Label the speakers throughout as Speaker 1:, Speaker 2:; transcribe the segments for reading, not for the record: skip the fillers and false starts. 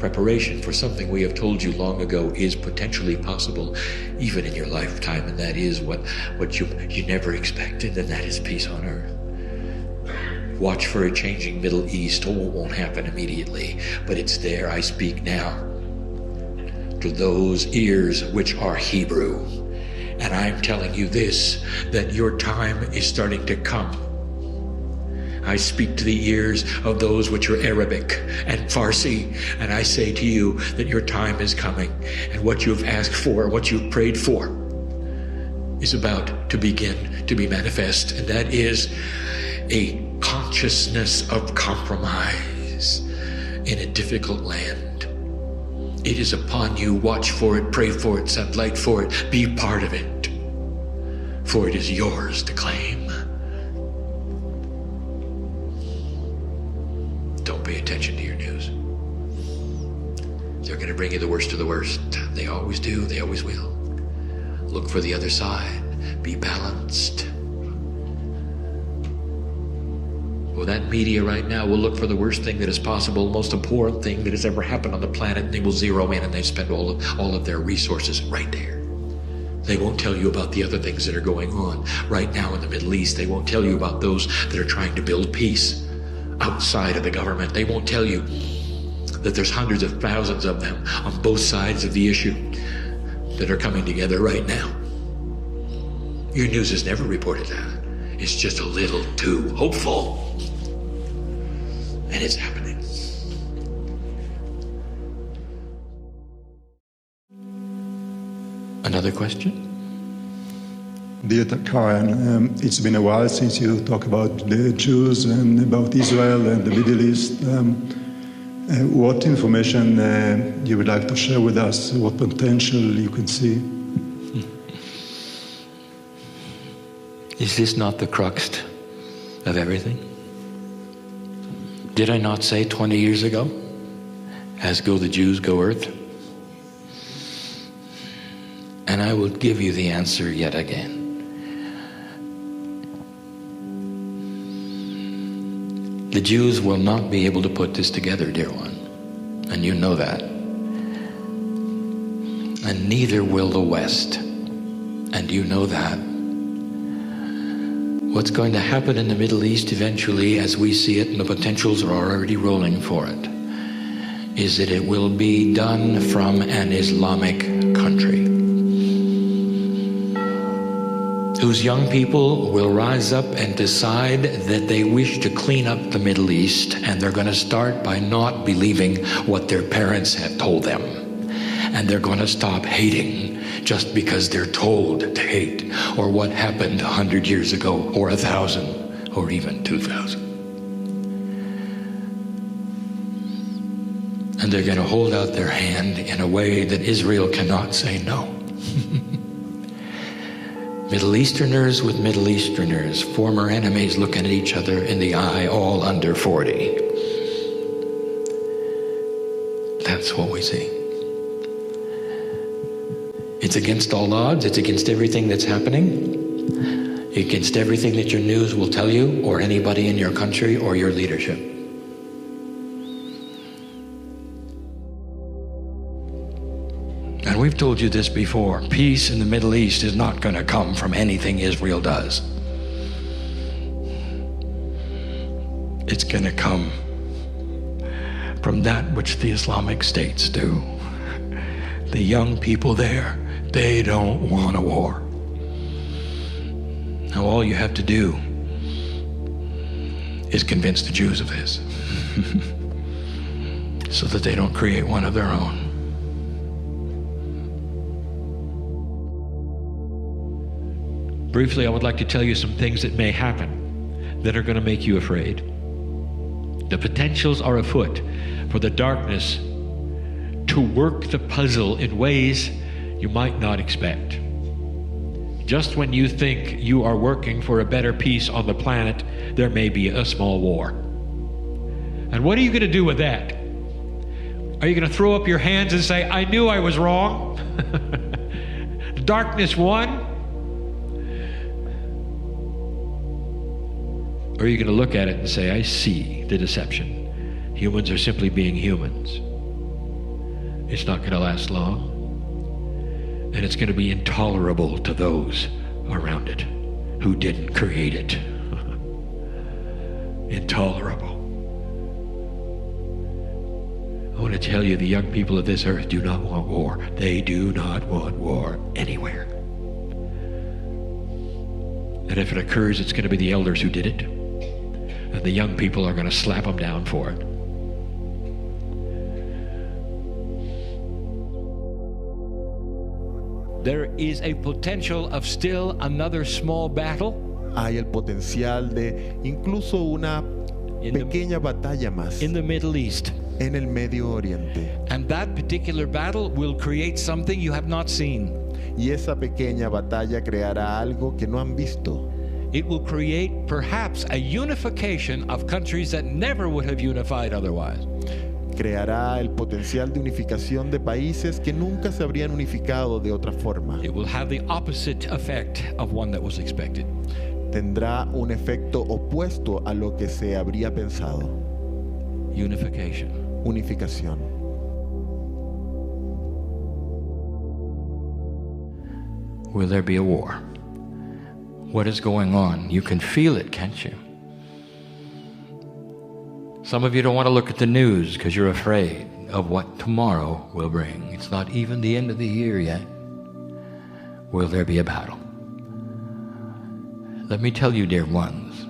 Speaker 1: preparation for something we have told you long ago is potentially possible even in your lifetime, and that is what you never expected, and that is peace on earth. Watch for a changing Middle East. Oh, it won't happen immediately, but it's there. I speak now to those ears which are Hebrew, and I'm telling you this, that your time is starting to come. I speak to the ears of those which are Arabic and Farsi, and I say to you that your time is coming, and what you've asked for, what you've prayed for, is about to begin to be manifest, and that is a consciousness of compromise in a difficult land. It is upon you. Watch for it, pray for it, send light for it, be part of it, for it is yours to claim. Don't pay attention to your news. They're going to bring you the worst of the worst. They always do, they always will. Look for the other side. Be balanced. Well, that media right now will look for the worst thing that is possible, most abhorrent thing that has ever happened on the planet, and they will zero in and they spend all of their resources right there. They won't tell you about the other things that are going on right now in the Middle East. They won't tell you about those that are trying to build peace outside of the government. They won't tell you that there's hundreds of thousands of them on both sides of the issue that are coming together right now. Your news has never reported that. It's just a little too hopeful. And it's happening. Another question?
Speaker 2: Dear Kryon, it's been a while since you talked about the Jews and about Israel and the Middle East. What information you would like to share with us? What potential you can see?
Speaker 1: Is this not the crux of everything? Did I not say 20 years ago, as go the Jews, go earth? And I will give you the answer yet again. The Jews will not be able to put this together, dear one, and you know that. And neither will the West, and you know that. What's going to happen in the Middle East eventually, as we see it, and the potentials are already rolling for it, is that it will be done from an Islamic country, whose young people will rise up and decide that they wish to clean up the Middle East, and they're going to start by not believing what their parents have told them. And they're going to stop hating just because they're told to hate, or what happened 100 years ago, or 1,000, or even 2,000. And they're going to hold out their hand in a way that Israel cannot say no. Middle Easterners with Middle Easterners, former enemies looking at each other in the eye, all under 40. That's what we see. It's against all odds. It's against everything that's happening, against everything that your news will tell you, or anybody in your country or your leadership. And we've told you this before. Peace in the Middle East is not going to come from anything Israel does. It's going to come from that which the Islamic states do. The young people there, they don't want a war. Now all you have to do is convince the Jews of this so that they don't create one of their own. Briefly, I would like to tell you some things that may happen that are going to make you afraid. The potentials are afoot for the darkness to work the puzzle in ways you might not expect. Just when you think you are working for a better peace on the planet, there may be a small war. And what are you going to do with that? Are you going to throw up your hands and say, I knew I was wrong? Darkness won? Or are you going to look at it and say, I see the deception. Humans are simply being humans. It's not going to last long. And it's going to be intolerable to those around it who didn't create it. Intolerable. I want to tell you, the young people of this earth do not want war. They do not want war anywhere. And if it occurs, it's going to be the elders who did it. And the young people are going to slap them down for it. There is a potential of still another small battle.
Speaker 3: Hay el potencial de incluso una pequeña batalla más
Speaker 1: in the Middle East.
Speaker 3: En el Medio Oriente.
Speaker 1: And that particular battle will create something you have not seen.
Speaker 3: Y esa pequeña batalla creará algo que no han visto.
Speaker 1: It will create perhaps a unification of countries that never would have unified otherwise.
Speaker 3: Creará el potencial de unificación de países que nunca se habrían unificado de otra forma.
Speaker 1: It will have the opposite effect of one that was expected.
Speaker 3: Tendrá un efecto opuesto a lo que se habría pensado.
Speaker 1: Unification.
Speaker 3: Unificación.
Speaker 1: Will there be a war? What is going on? You can feel it, can't you? Some of you don't want to look at the news because you're afraid of what tomorrow will bring. It's not even the end of the year yet. Will there be a battle? Let me tell you, dear ones,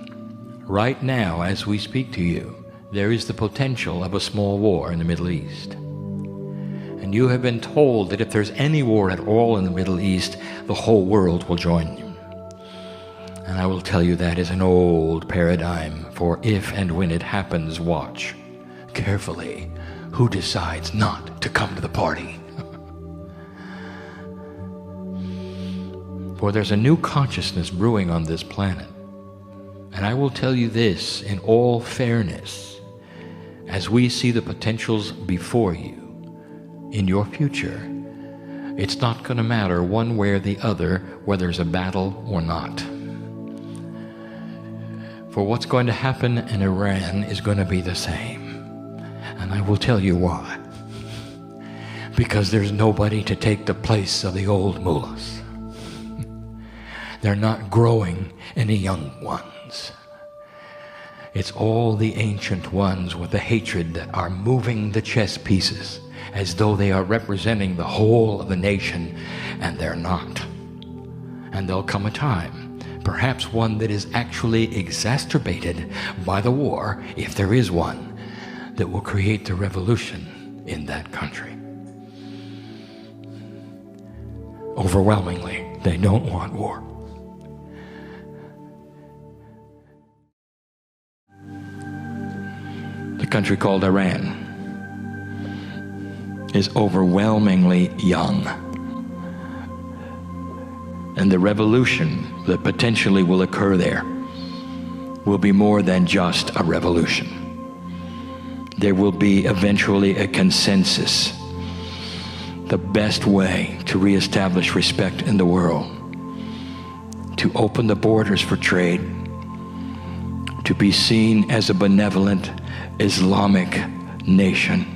Speaker 1: right now as we speak to you, there is the potential of a small war in the Middle East. And you have been told that if there's any war at all in the Middle East, the whole world will join you. And I will tell you that is an old paradigm, for if and when it happens, watch carefully who decides not to come to the party. For there's a new consciousness brewing on this planet. And I will tell you this in all fairness, as we see the potentials before you, in your future, it's not going to matter one way or the other whether there's a battle or not. For what's going to happen in Iran is going to be the same. And I will tell you why. Because there's nobody to take the place of the old mullahs. They're not growing any young ones. It's all the ancient ones with the hatred that are moving the chess pieces as though they are representing the whole of the nation, and they're not. And there'll come a time, perhaps one that is actually exacerbated by the war, if there is one, that will create the revolution in that country. Overwhelmingly, they don't want war. The country called Iran is overwhelmingly young. And the revolution that potentially will occur there will be more than just a revolution. There will be eventually a consensus. The best way to reestablish respect in the world, to open the borders for trade, to be seen as a benevolent Islamic nation,